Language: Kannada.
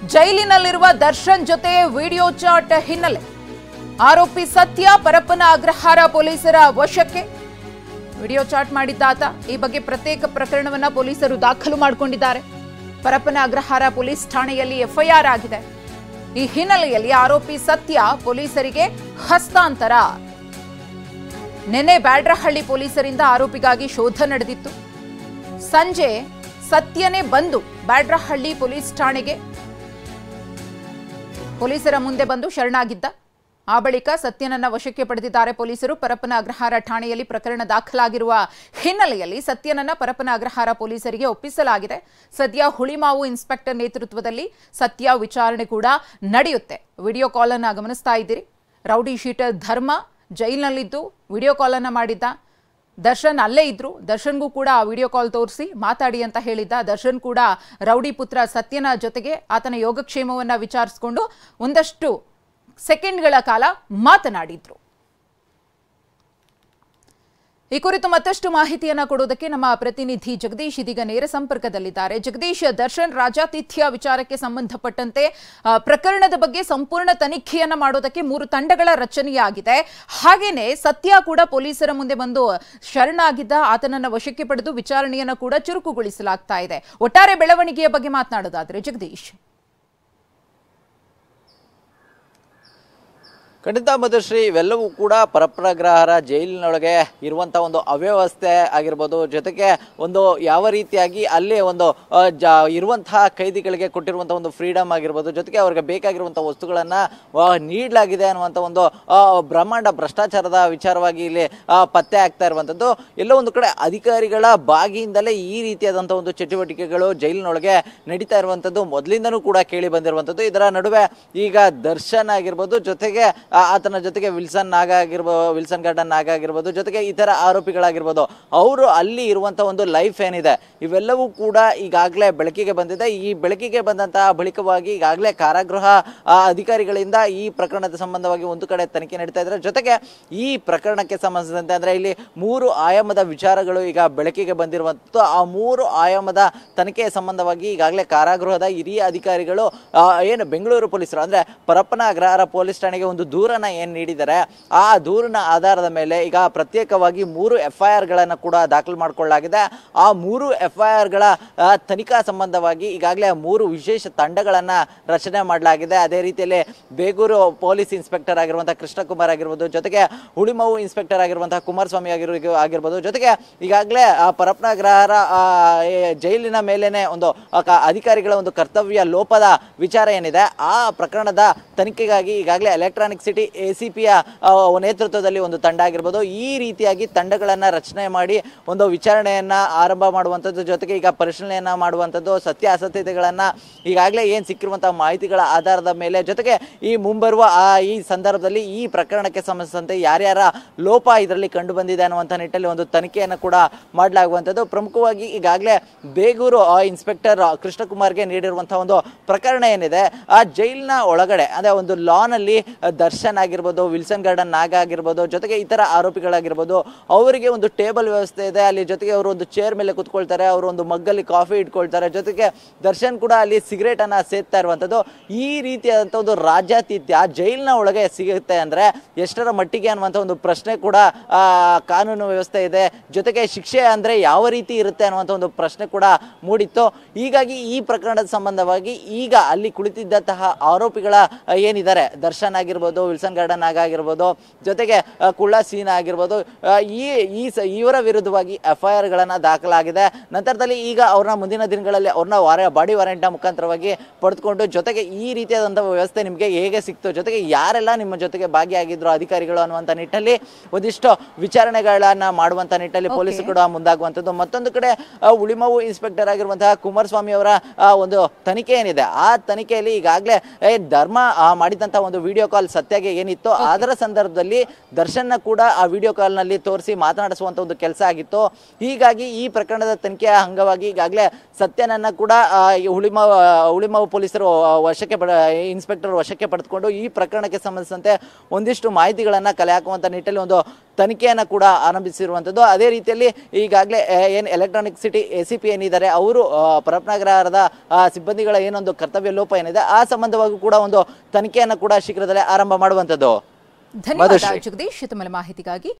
ಜೈಲಿನಲ್ಲಿರುವ ದರ್ಶನ್ ಜೊತೆ ವಿಡಿಯೋ ಚಾಟ್ ಹಿನ್ನೆಲೆ ಆರೋಪಿ ಸತ್ಯ ಪರಪ್ಪನ ಅಗ್ರಹಾರ ಪೊಲೀಸರ ವಶಕ್ಕೆ. ವಿಡಿಯೋ ಚಾಟ್ ಮಾಡಿದ್ದಾತ. ಈ ಬಗ್ಗೆ ಪ್ರತ್ಯೇಕ ಪ್ರಕರಣವನ್ನ ಪೊಲೀಸರು ದಾಖಲು ಮಾಡಿಕೊಂಡಿದ್ದಾರೆ. ಪರಪ್ಪನ ಅಗ್ರಹಾರ ಪೊಲೀಸ್ ಠಾಣೆಯಲ್ಲಿ ಎಫ್ಐಆರ್ ಆಗಿದೆ. ಈ ಹಿನ್ನೆಲೆಯಲ್ಲಿ ಆರೋಪಿ ಸತ್ಯ ಪೊಲೀಸರಿಗೆ ಹಸ್ತಾಂತರ. ನಿನ್ನೆ ಬ್ಯಾಡ್ರಹಳ್ಳಿ ಪೊಲೀಸರಿಂದ ಆರೋಪಿಗಾಗಿ ಶೋಧ ನಡೆದಿತ್ತು. ಸಂಜೆ ಸತ್ಯನೇ ಬಂದು ಬ್ಯಾಡ್ರಹಳ್ಳಿ ಪೊಲೀಸ್ ಠಾಣೆಗೆ ಪೊಲೀಸರ ಮುಂದೆ ಬಂದು ಶರಣಾಗಿದ್ದ. ಆ ಬಳಿಕ ಸತ್ಯನನ್ನ ವಶಕ್ಕೆ ಪಡೆದಿದ್ದಾರೆ ಪೊಲೀಸರು. ಪರಪ್ಪನ ಅಗ್ರಹಾರ ಠಾಣೆಯಲ್ಲಿ ಪ್ರಕರಣ ದಾಖಲಾಗಿರುವ ಹಿನ್ನೆಲೆಯಲ್ಲಿ ಸತ್ಯನನ್ನ ಪರಪ್ಪನ ಅಗ್ರಹಾರ ಪೊಲೀಸರಿಗೆ ಒಪ್ಪಿಸಲಾಗಿದೆ. ಸದ್ಯ ಹುಳಿಮಾವು ಇನ್ಸ್ಪೆಕ್ಟರ್ ನೇತೃತ್ವದಲ್ಲಿ ಸತ್ಯ ವಿಚಾರಣೆ ಕೂಡ ನಡೆಯುತ್ತೆ. ವಿಡಿಯೋ ಕಾಲ್ ಅನ್ನ ಗಮನಿಸ್ತಾ ಇದ್ದೀರಿ. ರೌಡಿ ಶೀಟರ್ ಧರ್ಮ ಜೈಲಿನಲ್ಲಿದ್ದು ವಿಡಿಯೋ ಕಾಲ್ ಅನ್ನ ಮಾಡಿದ್ದ. ದರ್ಶನ್ ಅಲ್ಲೇ ಇದ್ರು. ದರ್ಶನ್ಗೂ ಕೂಡ ಆ ವಿಡಿಯೋ ಕಾಲ್ ತೋರಿಸಿ ಮಾತಾಡಿ ಅಂತ ಹೇಳಿದ್ದ. ದರ್ಶನ್ ಕೂಡ ರೌಡಿ ಪುತ್ರ ಸತ್ಯನ ಜೊತೆಗೆ ಆತನ ಯೋಗಕ್ಷೇಮವನ್ನ ವಿಚಾರಿಸಿಕೊಂಡು ಒಂದಷ್ಟು ಸೆಕೆಂಡ್ಗಳ ಕಾಲ ಮಾತನಾಡಿದ್ರು. ಈ ಕುರಿತು ಮತ್ತಷ್ಟು ಮಾಹಿತಿಯನ್ನ ಕೊಡೋದಕ್ಕೆ ನಮ್ಮ ಪ್ರತಿನಿಧಿ ಜಗದೀಶ್ ಇದೀಗ ನೇರ ಸಂಪರ್ಕದಲ್ಲಿದ್ದಾರೆ. ಜಗದೀಶ್, ದರ್ಶನ್ ರಾಜಾತಿಥ್ಯ ವಿಚಾರಕ್ಕೆ ಸಂಬಂಧಪಟ್ಟಂತೆ ಪ್ರಕರಣದ ಬಗ್ಗೆ ಸಂಪೂರ್ಣ ತನಿಖೆಯನ್ನ ಮಾಡೋದಕ್ಕೆ 3 ತಂಡಗಳ ರಚನೆಯಾಗಿದೆ. ಹಾಗೇನೆ ಸತ್ಯ ಕೂಡ ಪೊಲೀಸರ ಮುಂದೆ ಬಂದು ಶರಣಾಗಿದ್ದ. ಆತನನ್ನ ವಶಕ್ಕೆ ಪಡೆದು ವಿಚಾರಣೆಯನ್ನ ಕೂಡ ಚುರುಕುಗೊಳಿಸಲಾಗ್ತಾ ಇದೆ. ಒಟ್ಟಾರೆ ಬೆಳವಣಿಗೆಯ ಬಗ್ಗೆ ಮಾತನಾಡೋದಾದ್ರೆ ಜಗದೀಶ್. ಖಂಡಿತ ಮಧುಶ್ರೀ, ಇವೆಲ್ಲವೂ ಕೂಡ ಪರಪ್ಪನಗ್ರಹಾರ ಜೈಲಿನೊಳಗೆ ಇರುವಂಥ ಒಂದು ಅವ್ಯವಸ್ಥೆ ಆಗಿರ್ಬೋದು, ಜೊತೆಗೆ ಒಂದು ಯಾವ ರೀತಿಯಾಗಿ ಅಲ್ಲಿ ಒಂದು ಇರುವಂತಹ ಕೈದಿಗಳಿಗೆ ಕೊಟ್ಟಿರುವಂಥ ಒಂದು ಫ್ರೀಡಮ್ ಆಗಿರ್ಬೋದು, ಜೊತೆಗೆ ಅವ್ರಿಗೆ ಬೇಕಾಗಿರುವಂಥ ವಸ್ತುಗಳನ್ನು ನೀಡಲಾಗಿದೆ ಅನ್ನುವಂಥ ಒಂದು ಬ್ರಹ್ಮಾಂಡ ಭ್ರಷ್ಟಾಚಾರದ ವಿಚಾರವಾಗಿ ಇಲ್ಲಿ ಪತ್ತೆ ಆಗ್ತಾ ಇರುವಂಥದ್ದು. ಎಲ್ಲೋ ಒಂದು ಕಡೆ ಅಧಿಕಾರಿಗಳ ಬಾಗಿಯಿಂದಲೇ ಈ ರೀತಿಯಾದಂಥ ಒಂದು ಚಟುವಟಿಕೆಗಳು ಜೈಲಿನೊಳಗೆ ನಡೀತಾ ಇರುವಂಥದ್ದು ಮೊದಲಿಂದನೂ ಕೂಡ ಕೇಳಿ ಬಂದಿರುವಂಥದ್ದು. ಇದರ ನಡುವೆ ಈಗ ದರ್ಶನ್ ಆಗಿರ್ಬೋದು, ಜೊತೆಗೆ ಆತನ ಜೊತೆಗೆ ವಿಲ್ಸನ್ ಗಾರ್ಡನ್ ನಾಗ ಆಗಿರ್ಬೋದು, ಜೊತೆಗೆ ಇತರ ಆರೋಪಿಗಳಾಗಿರ್ಬೋದು, ಅವರು ಅಲ್ಲಿ ಇರುವಂತ ಒಂದು ಲೈಫ್ ಏನಿದೆ ಇವೆಲ್ಲವೂ ಕೂಡ ಈಗಾಗಲೇ ಬೆಳಕಿಗೆ ಬಂದಿದೆ. ಈ ಬೆಳಕಿಗೆ ಬಂದಂತಹ ಬಳಿಕವಾಗಿ ಈಗಾಗಲೇ ಕಾರಾಗೃಹ ಅಧಿಕಾರಿಗಳಿಂದ ಈ ಪ್ರಕರಣದ ಸಂಬಂಧವಾಗಿ ಒಂದು ಕಡೆ ತನಿಖೆ ನಡೀತಾ ಇದ್ದಾರೆ. ಜೊತೆಗೆ ಈ ಪ್ರಕರಣಕ್ಕೆ ಸಂಬಂಧಿಸಿದಂತೆ ಅಂದ್ರೆ ಇಲ್ಲಿ 3 ಆಯಾಮದ ವಿಚಾರಗಳು ಈಗ ಬೆಳಕಿಗೆ ಬಂದಿರುವಂತದ್ದು. ಆ 3 ಆಯಾಮದ ತನಿಖೆಯ ಸಂಬಂಧವಾಗಿ ಈಗಾಗಲೇ ಕಾರಾಗೃಹದ ಹಿರಿಯ ಅಧಿಕಾರಿಗಳು ಏನು ಬೆಂಗಳೂರು ಪೊಲೀಸರು ಅಂದ್ರೆ ಪರಪ್ಪನ ಅಗ್ರಹಾರ ಪೊಲೀಸ್ ಠಾಣೆಗೆ ಒಂದು ದೂರನ್ನ ಏನ್ ನೀಡಿದ್ದಾರೆ, ಆ ದೂರಿನ ಆಧಾರದ ಮೇಲೆ ಈಗ ಪ್ರತ್ಯೇಕವಾಗಿ 3 FIR ಗಳನ್ನ ಕೂಡ ದಾಖಲು ಮಾಡಿಕೊಳ್ಳಲಾಗಿದೆ. ಆ 3 FIR ಗಳ ತನಿಖಾ ಸಂಬಂಧವಾಗಿ ಈಗಾಗಲೇ 3 ವಿಶೇಷ ತಂಡಗಳನ್ನ ರಚನೆ ಮಾಡಲಾಗಿದೆ. ಅದೇ ರೀತಿಯಲ್ಲಿ ಬೇಗೂರು ಪೊಲೀಸ್ ಇನ್ಸ್ಪೆಕ್ಟರ್ ಆಗಿರುವಂತಹ ಕೃಷ್ಣಕುಮಾರ್ ಆಗಿರ್ಬೋದು, ಜೊತೆಗೆ ಹುಳಿಮಾವು ಇನ್ಸ್ಪೆಕ್ಟರ್ ಆಗಿರುವಂತಹ ಕುಮಾರಸ್ವಾಮಿ ಆಗಿರ್ಬೋದು, ಜೊತೆಗೆ ಈಗಾಗಲೇ ಪರಪ್ಪನ ಅಗ್ರಹಾರ ಜೈಲಿನ ಮೇಲೇನೆ ಒಂದು ಅಧಿಕಾರಿಗಳ ಒಂದು ಕರ್ತವ್ಯ ಲೋಪದ ವಿಚಾರ ಏನಿದೆ, ಆ ಪ್ರಕರಣದ ತನಿಖೆಗಾಗಿ ಈಗಾಗಲೇ ಎಲೆಕ್ಟ್ರಾನಿಕ್ ಸಿಟಿ ACPಯ ನೇತೃತ್ವದಲ್ಲಿ ಒಂದು ತಂಡ ಆಗಿರ್ಬೋದು, ಈ ರೀತಿಯಾಗಿ ತಂಡಗಳನ್ನ ರಚನೆ ಮಾಡಿ ಒಂದು ವಿಚಾರಣೆಯನ್ನ ಆರಂಭ ಮಾಡುವಂಥದ್ದು, ಜೊತೆಗೆ ಈಗ ಪರಿಶೀಲನೆಯನ್ನ ಮಾಡುವಂಥದ್ದು, ಸತ್ಯಾಸತ್ಯತೆಗಳನ್ನ ಈಗಾಗಲೇ ಏನ್ ಸಿಕ್ಕಿರುವಂತಹ ಮಾಹಿತಿಗಳ ಆಧಾರದ ಮೇಲೆ, ಜೊತೆಗೆ ಈ ಮುಂಬರುವ ಈ ಸಂದರ್ಭದಲ್ಲಿ ಈ ಪ್ರಕರಣಕ್ಕೆ ಸಂಬಂಧಿಸಿದಂತೆ ಯಾರ್ಯಾರ ಲೋಪ ಇದರಲ್ಲಿ ಕಂಡು ಬಂದಿದೆ ಅನ್ನುವಂಥ ನಿಟ್ಟಲ್ಲಿ ಒಂದು ತನಿಖೆಯನ್ನು ಕೂಡ ಮಾಡಲಾಗುವಂಥದ್ದು. ಪ್ರಮುಖವಾಗಿ ಈಗಾಗಲೇ ಬೇಗೂರು ಇನ್ಸ್ಪೆಕ್ಟರ್ ಕೃಷ್ಣಕುಮಾರ್ಗೆ ನೀಡಿರುವಂತಹ ಒಂದು ಪ್ರಕರಣ ಏನಿದೆ, ಆ ಜೈಲಿನ ಒಳಗಡೆ ಅಂದ್ರೆ ಒಂದು ಲಾನಲ್ಲಿ ದರ್ಶನ್ ಆಗಿರ್ಬೋದು, ವಿಲ್ಸನ್ ಗಾರ್ಡನ್ ನಾಗ ಆಗಿರ್ಬೋದು, ಜೊತೆಗೆ ಇತರ ಆರೋಪಿಗಳಾಗಿರ್ಬೋದು, ಅವರಿಗೆ ಒಂದು ಟೇಬಲ್ ವ್ಯವಸ್ಥೆ ಇದೆ ಅಲ್ಲಿ. ಜೊತೆಗೆ ಅವರು ಒಂದು ಚೇರ್ ಮೇಲೆ ಕುತ್ಕೊಳ್ತಾರೆ, ಅವರು ಒಂದು ಮಗ್ಗಲ್ಲಿ ಕಾಫಿ ಇಟ್ಕೊಳ್ತಾರೆ, ಜೊತೆಗೆ ದರ್ಶನ್ ಕೂಡ ಅಲ್ಲಿ ಸಿಗರೇಟ್ ಅನ್ನ ಸೇರ್ತಾ ಇರುವಂತದ್ದು. ಈ ರೀತಿಯಾದಂತ ಒಂದು ರಾಜ್ಯಾತಿಥ್ಯ ಜೈಲಿನ ಒಳಗೆ ಸಿಗುತ್ತೆ ಅಂದ್ರೆ ಎಷ್ಟರ ಮಟ್ಟಿಗೆ ಅನ್ನುವಂತ ಒಂದು ಪ್ರಶ್ನೆ ಕೂಡ ಕಾನೂನು ವ್ಯವಸ್ಥೆ ಇದೆ. ಜೊತೆಗೆ ಶಿಕ್ಷೆ ಅಂದ್ರೆ ಯಾವ ರೀತಿ ಇರುತ್ತೆ ಅನ್ನುವಂತ ಒಂದು ಪ್ರಶ್ನೆ ಕೂಡ ಮೂಡಿತ್ತು. ಹೀಗಾಗಿ ಈ ಪ್ರಕರಣದ ಸಂಬಂಧವಾಗಿ ಈಗ ಅಲ್ಲಿ ಕುಳಿತಿದ್ದಂತಹ ಆರೋಪಿಗಳ ಏನಿದ್ದಾರೆ, ದರ್ಶನ್ ಆಗಿರ್ಬೋದು, ವಿಲ್ಸನ್ ಗಾರ್ಡನ್ ಆಗಿರ್ಬೋದು, ಜೊತೆಗೆ ಕುಳ್ಳ ಸೀನಾ ಆಗಿರ್ಬೋದು, ಇವರ ವಿರುದ್ಧವಾಗಿ FIR ಗಳನ್ನ ದಾಖಲಾಗಿದೆ. ನಂತರದಲ್ಲಿ ಈಗ ಅವ್ರನ್ನ ಮುಂದಿನ ದಿನಗಳಲ್ಲಿ ಅವ್ರನ್ನ ಬಾಡಿ ವಾರೆಂಟ್ ಮುಖಾಂತರವಾಗಿ ಪಡೆದುಕೊಂಡು, ಜೊತೆಗೆ ಈ ರೀತಿಯಾದಂತಹ ವ್ಯವಸ್ಥೆ ನಿಮಗೆ ಹೇಗೆ ಸಿಕ್ತು, ಜೊತೆಗೆ ಯಾರೆಲ್ಲ ನಿಮ್ಮ ಜೊತೆಗೆ ಭಾಗಿಯಾಗಿದ್ರು ಅಧಿಕಾರಿಗಳು ಅನ್ನುವಂಥ ನಿಟ್ಟಲ್ಲಿ ಒಂದಿಷ್ಟು ವಿಚಾರಣೆಗಳನ್ನ ಮಾಡುವಂತ ನಿಟ್ಟಲ್ಲಿ ಪೊಲೀಸರು ಕೂಡ ಮುಂದಾಗುವಂಥದ್ದು. ಮತ್ತೊಂದು ಕಡೆ ಹುಳಿಮಾವು ಇನ್ಸ್ಪೆಕ್ಟರ್ ಆಗಿರುವಂತಹ ಕುಮಾರಸ್ವಾಮಿ ಅವರ ಒಂದು ತನಿಖೆ ಏನಿದೆ, ಆ ತನಿಖೆಯಲ್ಲಿ ಈಗಾಗಲೇ ಧರ್ಮ ಮಾಡಿದಂತಹ ಒಂದು ವಿಡಿಯೋ ಕಾಲ್ ಸತ್ಯಗೆ ಏನಿತ್ತು, ಅದರ ಸಂದರ್ಭದಲ್ಲಿ ದರ್ಶನ್ನ ಕೂಡ ಆ ವಿಡಿಯೋ ಕಾಲ್ ನಲ್ಲಿ ತೋರಿಸಿ ಮಾತನಾಡಿಸುವಂತ ಒಂದು ಕೆಲಸ ಆಗಿತ್ತು. ಹೀಗಾಗಿ ಈ ಪ್ರಕರಣದ ತನಿಖೆಯ ಅಂಗವಾಗಿ ಈಗಾಗಲೇ ಸತ್ಯನನ್ನ ಕೂಡ ಹುಳಿಮಾವು ಪೊಲೀಸರು ಇನ್ಸ್ಪೆಕ್ಟರ್ ವಶಕ್ಕೆ ಪಡೆದುಕೊಂಡು ಈ ಪ್ರಕರಣಕ್ಕೆ ಸಂಬಂಧಿಸಿದಂತೆ ಒಂದಿಷ್ಟು ಮಾಹಿತಿಗಳನ್ನ ಕಲೆ ಹಾಕುವಂತ ನಿಟ್ಟಲ್ಲಿ ಒಂದು ತನಿಖೆಯನ್ನು ಕೂಡ ಆರಂಭಿಸಿರುವಂಥದ್ದು. ಅದೇ ರೀತಿಯಲ್ಲಿ ಈಗಾಗಲೇ ಏನು ಎಲೆಕ್ಟ್ರಾನಿಕ್ ಸಿಟಿ ACP ಏನಿದ್ದಾರೆ ಅವರು ಪರಪ್ಪನ ಅಗ್ರಹಾರದ ಸಿಬ್ಬಂದಿಗಳ ಏನೊಂದು ಕರ್ತವ್ಯ ಲೋಪ ಏನಿದೆ ಆ ಸಂಬಂಧವಾಗಿ ಕೂಡ ಒಂದು ತನಿಖೆಯನ್ನು ಕೂಡ ಶೀಘ್ರದಲ್ಲೇ ಆರಂಭ ಮಾಡುವಂಥದ್ದು. ಧನ್ಯವಾದ ಜಗದೀಶ್ ತಮ್ಮ ಮಾಹಿತಿಗಾಗಿ.